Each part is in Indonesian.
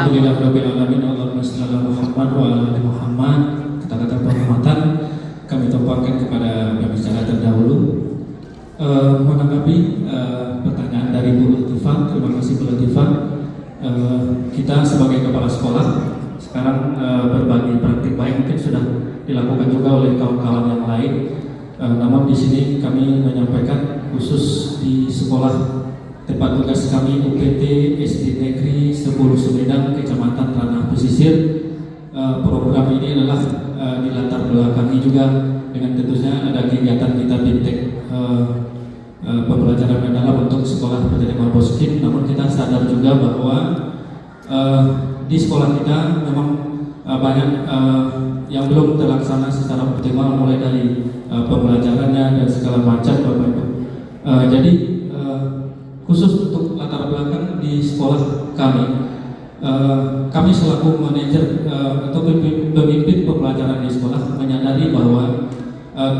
Alhamdulillahirrabbilalamin. Allahumma shalli ala Muhammad wa ala ali Muhammad. Kata-kata penghormatan kami tumpahkan kepada pembicara terdahulu. Menanggapi pertanyaan dari Bu Latifah, terima kasih Bu Latifah. Kita sebagai kepala sekolah sekarang berbagi praktik baik mungkin sudah dilakukan juga oleh kawan-kawan yang lain. Namun di sini kami menyampaikan khusus di sekolah tempat tugas kami UPT SD Negeri 10 Sumedang, Kecamatan Ranah Pesisir. Program ini adalah dilatar belakangi juga dengan tentunya ada kegiatan kita BIMTEK pembelajaran mendalam untuk sekolah penerima poskim. Namun kita sadar juga bahwa di sekolah kita memang banyak yang belum terlaksana secara optimal, mulai dari pembelajarannya dan segala macam Bapak Ibu. Jadi khusus untuk latar belakang di sekolah kami selaku manajer atau pemimpin pembelajaran di sekolah menyadari bahwa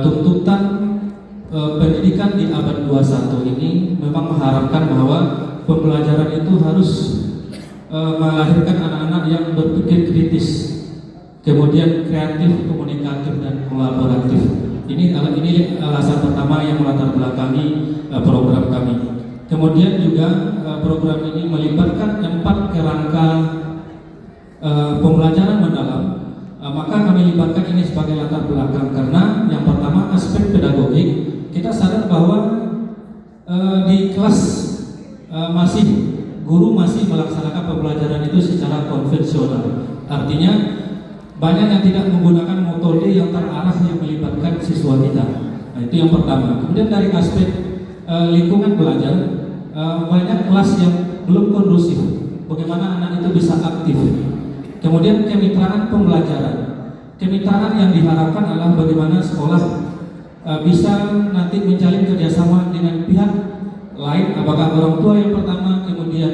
tuntutan pendidikan di abad 21 ini memang mengharapkan bahwa pembelajaran itu harus melahirkan anak-anak yang berpikir kritis, kemudian kreatif, komunikatif, dan kolaboratif. Ini alasan pertama yang melatar belakangi program kami. Kemudian juga program ini melibatkan 4 kerangka pembelajaran mendalam. Maka kami libatkan ini sebagai latar belakang karena yang pertama aspek pedagogik. Kita sadar bahwa di kelas guru masih melaksanakan pembelajaran itu secara konvensional. Artinya banyak yang tidak menggunakan metode yang terarah yang melibatkan siswa kita. Nah, itu yang pertama. Kemudian dari aspek lingkungan belajar, banyak kelas yang belum kondusif. Bagaimana anak itu bisa aktif. Kemudian kemitraan pembelajaran. Kemitraan yang diharapkan adalah bagaimana sekolah bisa nanti menjalin kerjasama dengan pihak lain, apakah orang tua yang pertama, kemudian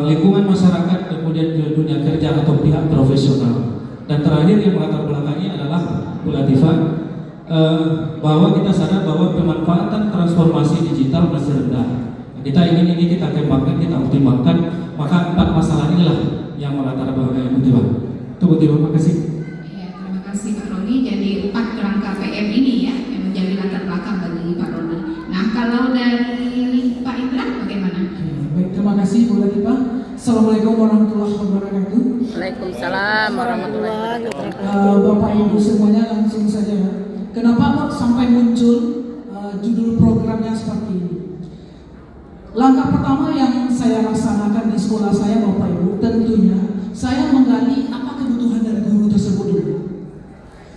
lingkungan masyarakat, kemudian dunia kerja atau pihak profesional. Dan terakhir yang melatar belakangi adalah Bu Latifah, bahwa kita sadar bahwa pemanfaatan transformasi digital masih rendah. Kita ingin ini kita kembangkan, kita optimalkan, maka 4 masalah inilah yang melatar belakangi Bu Latifah. Itu Bu Latifah, makasih. Ya, terima kasih Pak Roni. Jadi 4 kerangka PM ini ya yang menjadi latar belakang bagi Pak Roni. Nah, kalau dari Pak Indra bagaimana? Baik, terima kasih Bu Latifah. Assalamualaikum warahmatullahi wabarakatuh. Waalaikumsalam warahmatullahi wabarakatuh. Bapak Ibu semuanya, langsung saja. Kenapa kok sampai muncul judul programnya seperti ini? Langkah pertama yang saya laksanakan di sekolah saya Bapak Ibu, tentunya saya menggali apa kebutuhan dari guru tersebut dulu.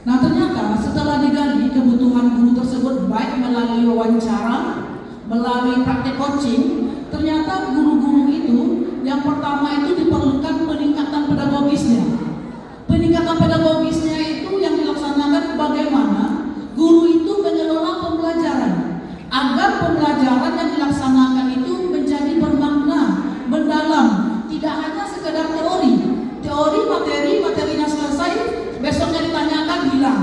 Nah, ternyata setelah digali kebutuhan guru tersebut baik melalui wawancara, melalui praktek coaching, ternyata guru-guru itu yang pertama itu diperlukan peningkatan pedagogisnya. Peningkatan pedagogisnya itu yang dilaksanakan bagaimana guru itu mengelola pembelajaran agar pembelajaran yang dilaksanakan itu menjadi bermakna, mendalam, tidak hanya sekedar teori materinya selesai, besoknya ditanyakan hilang.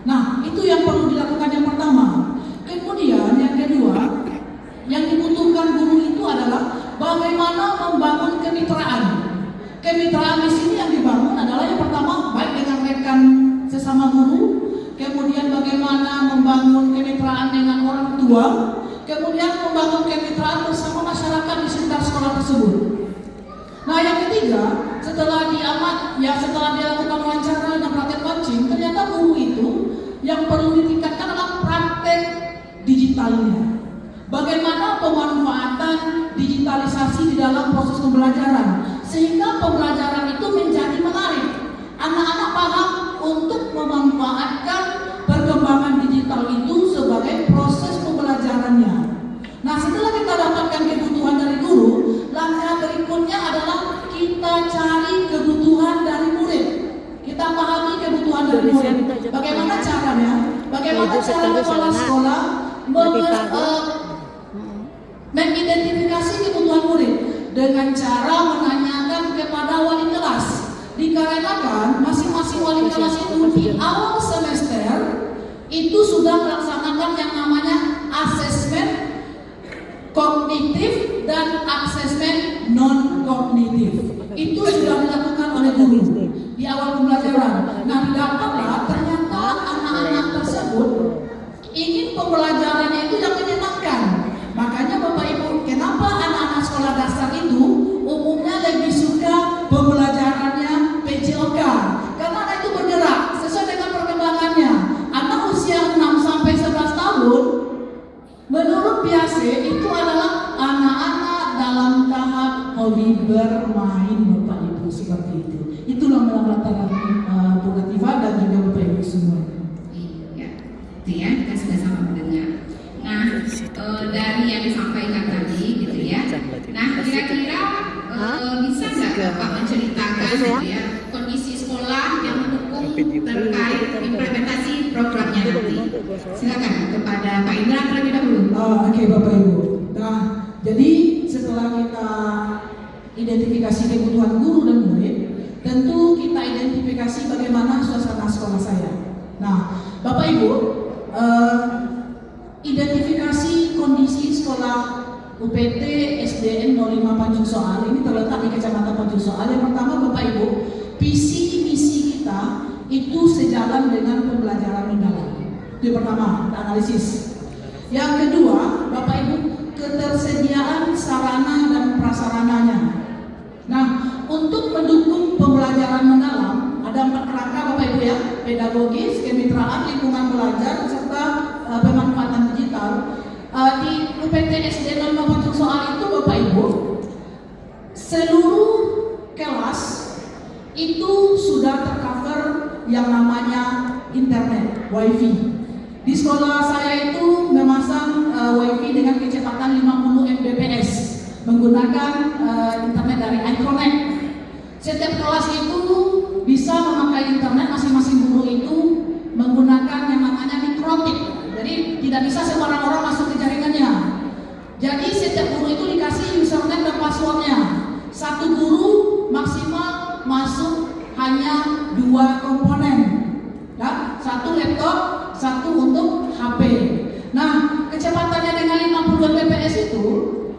Nah, itu yang perlu dilakukan yang pertama. Kemudian yang kedua, yang dibutuhkan guru itu adalah bagaimana membangun kemitraan. Kemitraan di sini yang dibangun adalah yang pertama baik dengan rekan sesama guru, kemudian bagaimana membangun kemitraan dengan orang tua, kemudian membangun kemitraan bersama masyarakat di sekitar sekolah tersebut. Nah, yang ketiga, setelah dilakukan wawancara dan praktek coaching, ternyata guru itu yang perlu ditingkatkan adalah praktek digitalnya. Bagaimana pemanfaatan digitalisasi di dalam proses pembelajaran sehingga pembelajaran itu menjadi menarik. Anak-anak paham untuk memanfaatkan perkembangan digital itu sebagai proses pembelajarannya. Nah, setelah kita dapatkan kebutuhan dari guru, langkah berikutnya adalah kita cari kebutuhan dari murid. Kita pahami kebutuhan dari murid. Bagaimana caranya? Bagaimana cara kepala sekolah mengidentifikasi kebutuhan murid dengan cara menanyakan kepada wali kelas. Dikarenakan masing-masing wali kelas itu di awal semester itu sudah melaksanakan yang namanya asesmen kognitif dan asesmen non kognitif. Itu pembelajaran. Nah, didapatlah ternyata anak-anak tersebut ingin pembelajarannya itu yang menyenangkan. Makanya Bapak Ibu, kenapa anak-anak sekolah dasar itu umumnya lebih suka pembelajarannya PJOK? Karena anak itu bergerak sesuai dengan perkembangannya. Anak usia 6 sampai 11 tahun menurut PIASE itu adalah anak-anak dalam tahap hobi bermain, Bapak Ibu, seperti itu. Itulah latar Bu Latifah dan juga Bapak Ibu semua. Iya, itu ya, kita sudah sama mendengar. Nah, dari yang disampaikan tadi gitu ya. Nah, kira-kira bisa nggak Bapak menceritakan gitu ya kondisi sekolah yang mendukung terkait implementasi programnya nanti? Silakan kepada Pak Indra terlebih dahulu. Oke, Bapak Ibu. Nah, jadi setelah kita identifikasi kebutuhan guru dan murid, tentu kita identifikasi bagaimana suasana sekolah saya. Nah, Bapak Ibu, identifikasi kondisi sekolah UPT SDN 05 Panjung Soal ini terletak di Kecamatan Panjung Soal. Yang pertama, Bapak Ibu, visi misi kita itu sejalan dengan pembelajaran mendalam. Itu yang pertama, kita analisis. Yang kedua, Bapak Ibu, ketersediaan sarana dan prasarananya. Nah, untuk mendukung pembelajaran mendalam ada 4 kerangka Bapak Ibu ya: pedagogis, kemitraan, lingkungan belajar, serta pemanfaatan digital. Di UPT SDN 05 Panjung Soal itu Bapak Ibu, seluruh kelas itu sudah tercover yang namanya internet, wifi. Di sekolah saya itu memasang wifi dengan kecepatan 50 Mbps menggunakan internet dari iConnect. Setiap kelas itu bisa memakai internet, masing-masing guru itu menggunakan yang namanya mikrotik. Jadi tidak bisa sembarang orang masuk ke jaringannya. Jadi setiap guru itu dikasih username dan passwordnya. Satu guru maksimal masuk hanya 2 komponen, ya, 1 laptop, 1 untuk HP. Nah, kecepatannya dengan 50 Mbps itu,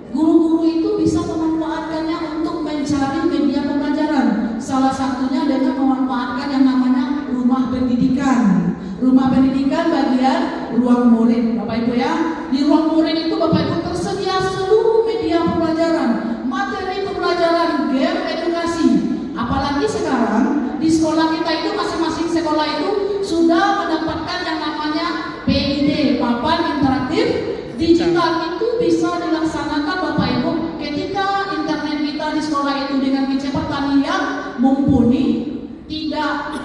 guru-guru itu bisa memanfaatkannya untuk mencari media pembelajaran. Salah satunya dengan memanfaatkan yang namanya rumah pendidikan. Rumah pendidikan bagian ruang murid, Bapak Ibu ya. Di ruang murid itu Bapak Ibu tersedia seluruh media pembelajaran, materi pembelajaran, game edukasi. Apalagi sekarang di sekolah kita itu masing-masing sekolah itu sudah mendapatkan yang namanya PID, papan interaktif digital. Itu bisa dilaksanakan Bapak Ibu ketika internet kita di sekolah itu dengan kecepatan yang mumpuni, tidak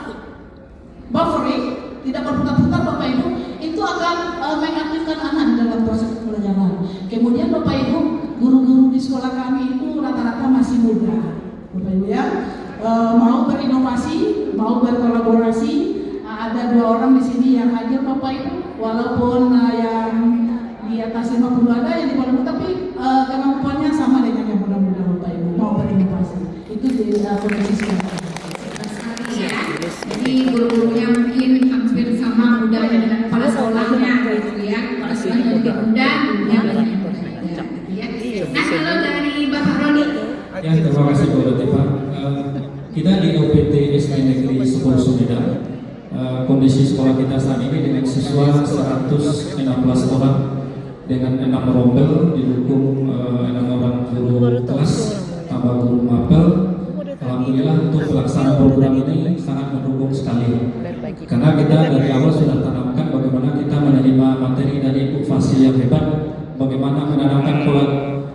buffering, tidak berputar-putar Bapak Ibu, itu akan mengaktifkan anak dalam proses pembelajaran. Kemudian Bapak Ibu, guru-guru di sekolah kami itu rata-rata masih muda, Bapak Ibu ya, mau berinovasi, mau berkolaborasi. Ada 2 orang di sini yang hadir Bapak Ibu, walaupun yang di atas 50 ada, yang di bawah, tapi kemampuannya sama dengan yang muda-muda Bapak Ibu, mau berinovasi. Itu di kondisi sekarang. Ya, jadi guru-gurunya mungkin hampir sama mudanya dengan kepala sekolahnya gitu ya. Sekolahnya juga muda, gurunya banyak yang bekerja gitu ya. Nah, kalau dari Bapak Roni. Ya, terima kasih Bu Latifah. Kita di UPT SD Negeri 10 Sumedang, kondisi sekolah kita saat ini dengan siswa 116 orang dengan 6 rombel, didukung 6 orang guru kelas, tambah guru mapel. Alhamdulillah untuk pelaksanaan program ini sangat mendukung sekali. Karena kita dari awal sudah tanamkan bagaimana kita menerima materi dari Ibu Fasi yang hebat, bagaimana menanamkan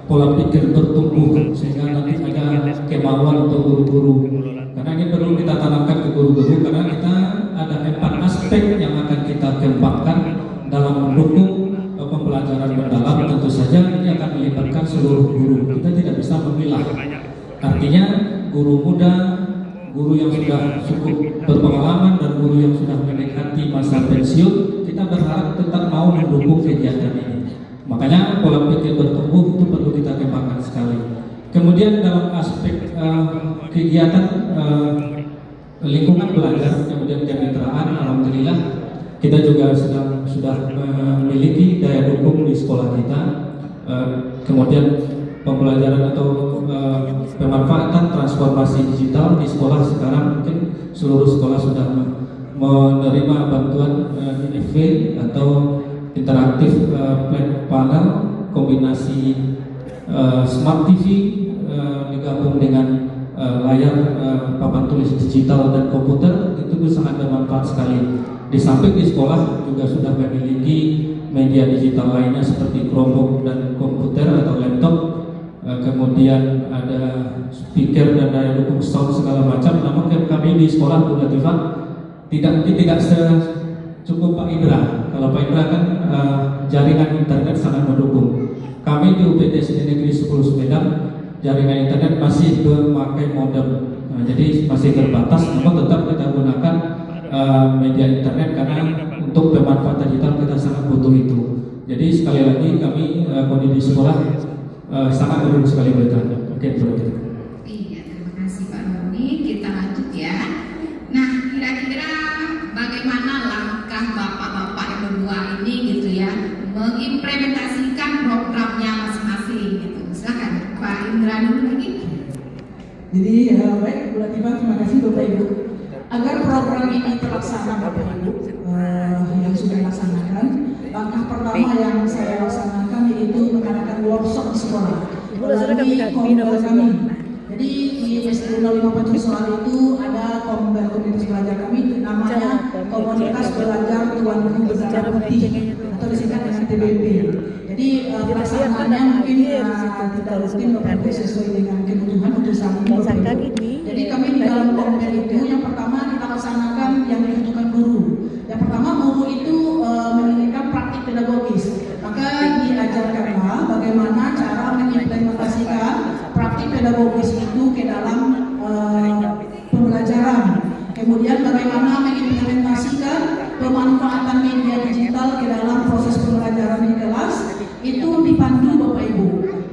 pola pikir bertumbuh sehingga nanti ada kemauan untuk guru-guru. Karena ini perlu kita tanamkan ke guru-guru, karena kita ada 4 aspek yang akan kita kembangkan dalam mendukung pembelajaran mendalam. Tentu saja ini akan melibatkan seluruh guru. Kita tidak bisa memilah. Artinya guru muda, guru yang sudah cukup berpengalaman, dan guru yang sudah mendekati masa pensiun, kita berharap tetap mau mendukung kegiatan ini. Makanya pola pikir bertumbuh itu perlu kita kembangkan sekali. Kemudian dalam aspek kegiatan lingkungan belajar, kemudian kemitraan, alhamdulillah kita juga sudah memiliki daya dukung di sekolah kita. Kemudian pembelajaran atau pemanfaatan transformasi digital di sekolah sekarang mungkin seluruh sekolah sudah menerima bantuan IFV atau interaktif flat panel kombinasi smart TV digabung dengan layar papan tulis digital dan komputer. Itu sangat bermanfaat sekali. Di samping di sekolah juga sudah memiliki media digital lainnya seperti Chromebook dan komputer atau laptop, kemudian ada speaker dan daya dukung sound segala macam. Namun kami di sekolah Bu Latifah tidak secukup Pak Indra. Kalau Pak Indra kan jaringan internet sangat mendukung. Kami di UPTSD Negeri 10 Sumedang jaringan internet masih memakai modem, jadi masih terbatas. Namun tetap kita gunakan media internet karena untuk bermanfaat digital kita sangat butuh itu. Jadi sekali lagi kami kondisi di sekolah sangat mendukung sekali mereka. Oke, begitu. Iya, terima kasih Pak Nurni. Kita lanjut ya. Nah, kira-kira bagaimana langkah bapak-bapak yang berdua ini gitu ya mengimplementasikan programnya masing-masing gitu. Silakan Pak Indra dulu lagi. Jadi baik Bu Latifah, terima kasih Bapak Ibu. Agar program ini terlaksana Bapak Ibu yang sudah dilaksanakan, langkah pertama yang saya laksanakan yaitu mengadakan workshop di sekolah melalui kombel kami. Jadi di SD 05 Pancursoal itu ada kombel komunitas belajar kami, namanya Komunitas Belajar Tuan Guru Berdarah Putih atau disingkat dengan TBP. Jadi pelaksanaannya mungkin tidak rutin Bapak Ibu sesuai dengan kebutuhan untuk saat ini Bapak Ibu. Jadi kami di dalam kombel itu yang pertama kita laksanakan yang dibutuhkan guru. Yang pertama guru itu menginginkan praktik pedagogis. Maka diajarkanlah bagaimana cara mengimplementasikan praktik pedagogis itu ke dalam pembelajaran. Kemudian bagaimana mengimplementasikan pemanfaatan media digital ke dalam proses pembelajaran di kelas. Itu dipandu Bapak Ibu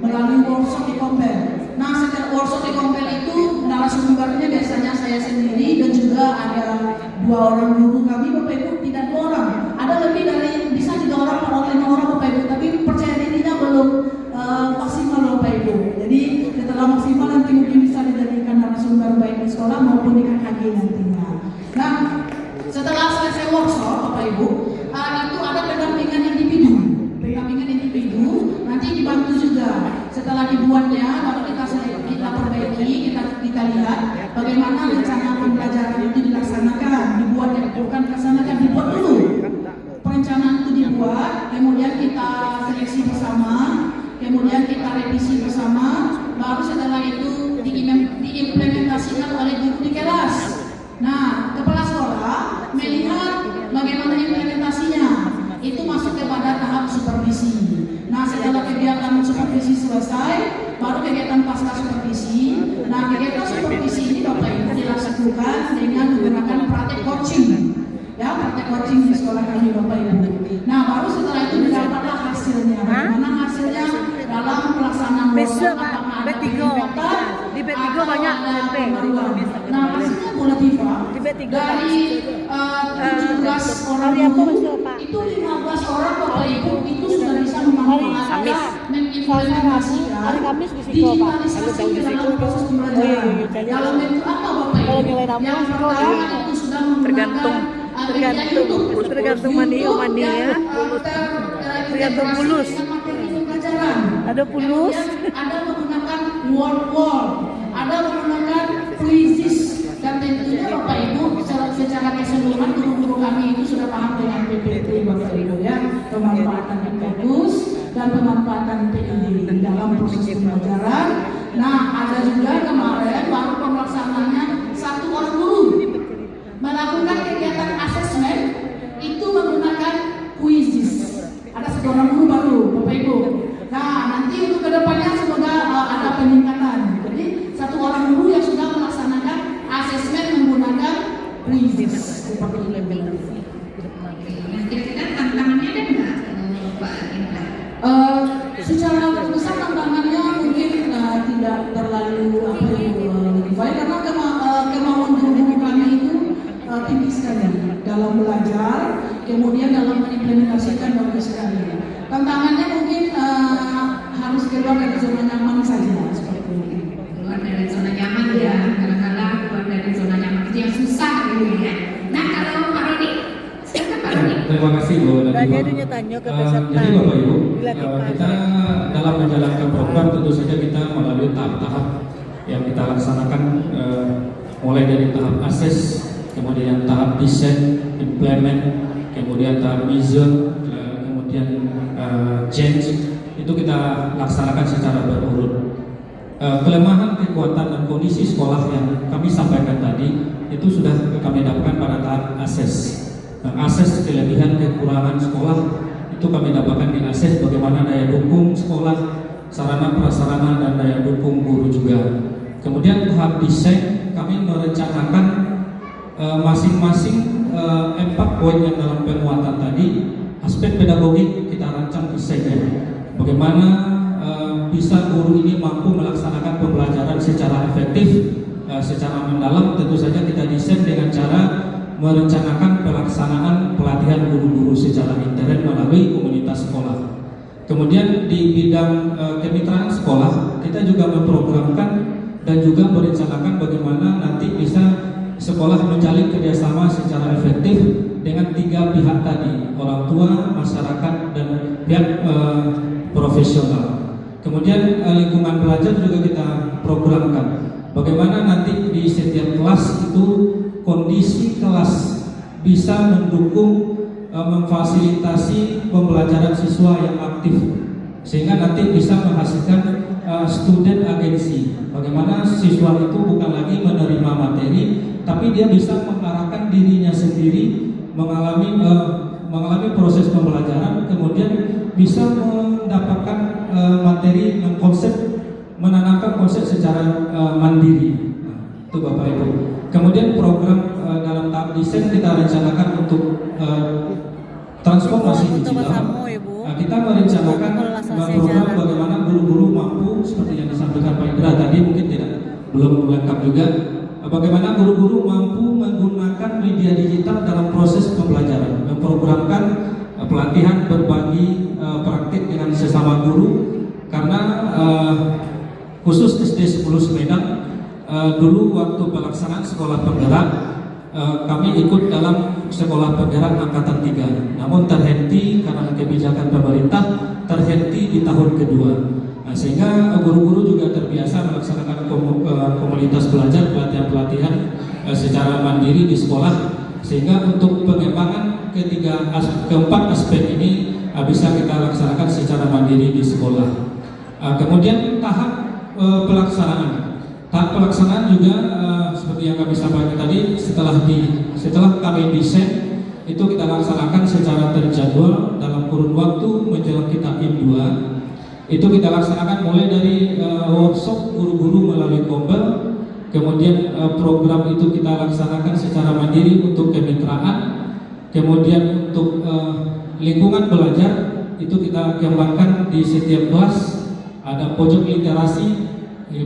melalui workshop di Kompel. Nah, setelah workshop di Kompel itu narasumbernya biasanya saya sendiri dan juga ada 2 orang guru kami Bapak Ibu, tidak 2 orang, ada lebih dari bisa 3 orang atau 5 orang Bapak Ibu, tapi percaya dirinya belum maksimal Bapak Ibu. Jadi setelah maksimal nanti mungkin bisa dijadikan narasumber baik di sekolah maupun di KKG nantinya. Nah, setelah selesai workshop Bapak Ibu, itu ada pendampingan individu. Pendampingan individu nanti dibantu juga. Setelah dibuatnya, baru kita perbaiki, kita lihat bagaimana rencana pembelajaran itu dilaksanakan, dibuat dulu. Perencanaan itu dibuat, kemudian kita seleksi bersama, kemudian kita revisi bersama, baru setelah itu diimplementasikan oleh guru di kelas. Nah, kepala sekolah melihat bagaimana implementasinya. Itu masuk kepada tahap supervisi. Nah, setelah kegiatan supervisi selesai, baru kegiatan pasca supervisi. Nah, kegiatan supervisi ini Bapak Ibu dilakukan dengan menggunakan praktek coaching. Ya, praktek coaching di sekolah kami Bapak Ibu. Nah, baru setelah itu didapatlah hasilnya. Bagaimana hasilnya dalam pelaksanaan Besok Pak, B3 di B3 banyak SMP. Nah, hasilnya Bu Latifah Di B3 dari 17 orang guru itu 15 orang Bapak Ibu itu sudah bisa memanfaatkan mengimplementasikan digitalisasi ke dalam proses pembelajaran. Dalam bentuk apa Bapak Ibu? Yang pertama itu sudah menggunakan tergantung mandi ya, tergantung pulus. Ada pulus, ada menggunakan word, ada menggunakan quizzes, dan tentunya Bapak Ibu secara keseluruhan guru-guru kami itu sudah paham dengan PPT Bapak Ibu ya, pemanfaatan yang bagus dan pemanfaatan PID di dalam proses pembelajaran. Nah, ada juga kemarin baru pelaksanaannya 1 orang guru melakukan kegiatan asesmen itu menggunakan quizzes. Ada 1 orang guru baru Bapak Ibu. Nah, nanti untuk kedepannya semoga ada peningkatan. Jadi 1 orang guru yang sudah melaksanakan asesmen menggunakan quizzes seperti ini. Nah, kira-kira tantangannya ada nggak Pak Indra? Secara besar tantangannya mungkin tidak terlalu lebih baik karena kemauan guru kami itu tinggi sekali dalam belajar, kemudian dalam mengimplementasikan bagus sekali. Tantangannya mungkin harus keluar dari zona nyaman saja seperti itu. Keluar dari zona nyaman ya, kadang-kadang keluar dari zona nyaman itu yang susah kasih Bu Udah Nadima. jadi tanya ke peserta. Jadi Bapak Ibu, Bila kita kita dalam menjalankan program tentu saja kita melalui tahap-tahap yang kita laksanakan, mulai dari tahap akses, kemudian tahap desain, implement, kemudian tahap vision, kemudian change, itu kita laksanakan secara berurut. Kelemahan, kekuatan, dan kondisi sekolah yang kami sampaikan tadi itu sudah kami dapatkan pada tahap akses. Akses kelebihan kekurangan sekolah itu kami dapatkan di akses bagaimana daya dukung sekolah, sarana prasarana, dan daya dukung guru juga. Kemudian tahap desain kami merencanakan masing-masing 4 poin yang dalam penguatan tadi. Aspek pedagogik kita rancang desainnya. Bagaimana bisa guru ini mampu melaksanakan pembelajaran secara efektif, secara mendalam. Tentu saja kita desain dengan cara merencanakan pelaksanaan pelatihan guru-guru secara intern melalui komunitas sekolah. Kemudian di bidang kemitraan sekolah, kita juga memprogramkan dan juga merencanakan bagaimana nanti bisa sekolah menjalin kerjasama secara efektif dengan 3 pihak tadi, orang tua, masyarakat, dan pihak profesional. Kemudian lingkungan belajar juga kita programkan. Bagaimana nanti di setiap kelas itu kondisi kelas bisa mendukung, memfasilitasi pembelajaran siswa yang aktif, sehingga nanti bisa menghasilkan student agency. Bagaimana siswa itu bukan lagi menerima materi, tapi dia bisa mengarahkan dirinya sendiri mengalami proses pembelajaran, kemudian bisa mendapatkan materi, menanamkan konsep secara mandiri. Itu Bapak Ibu. Kemudian program dalam tahap desain kita rencanakan untuk transformasi digital. Kita merencanakan program bagaimana guru-guru mampu, seperti yang disampaikan Pak Indra tadi, mungkin belum lengkap juga. Bagaimana guru-guru mampu menggunakan media digital dalam proses pembelajaran, memprogramkan pelatihan berbagi praktik dengan sesama guru. Karena khusus SD 10 Sumedang, dulu waktu pelaksanaan sekolah penggerak, kami ikut dalam sekolah penggerak angkatan 3, namun terhenti karena kebijakan pemerintah, terhenti di tahun kedua. Sehingga guru-guru juga terbiasa melaksanakan komunitas belajar, pelatihan-pelatihan secara mandiri di sekolah, sehingga untuk pengembangan keempat aspek ini bisa kita laksanakan secara mandiri di sekolah. Kemudian tahap pelaksanaan. Tahap pelaksanaan juga seperti yang kami sampaikan tadi, setelah kami desain itu kita laksanakan secara terjadwal dalam kurun waktu menjelang kita IM 2. Itu kita laksanakan mulai dari workshop guru-guru melalui Kombel, kemudian program itu kita laksanakan secara mandiri untuk kemitraan, kemudian untuk lingkungan belajar itu kita kembangkan di setiap kelas. Ada pojok literasi,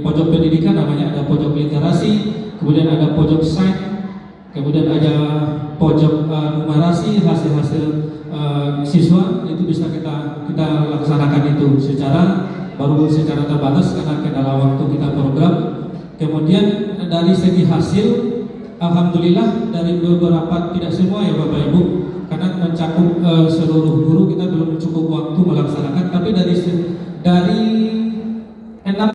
pojok pendidikan namanya, ada pojok literasi, kemudian ada pojok sains, kemudian ada pojok numerasi, hasil-hasil siswa itu bisa kita laksanakan itu secara terbatas karena kendala waktu kita program. Kemudian dari segi hasil, alhamdulillah dari beberapa, tidak semua ya Bapak Ibu,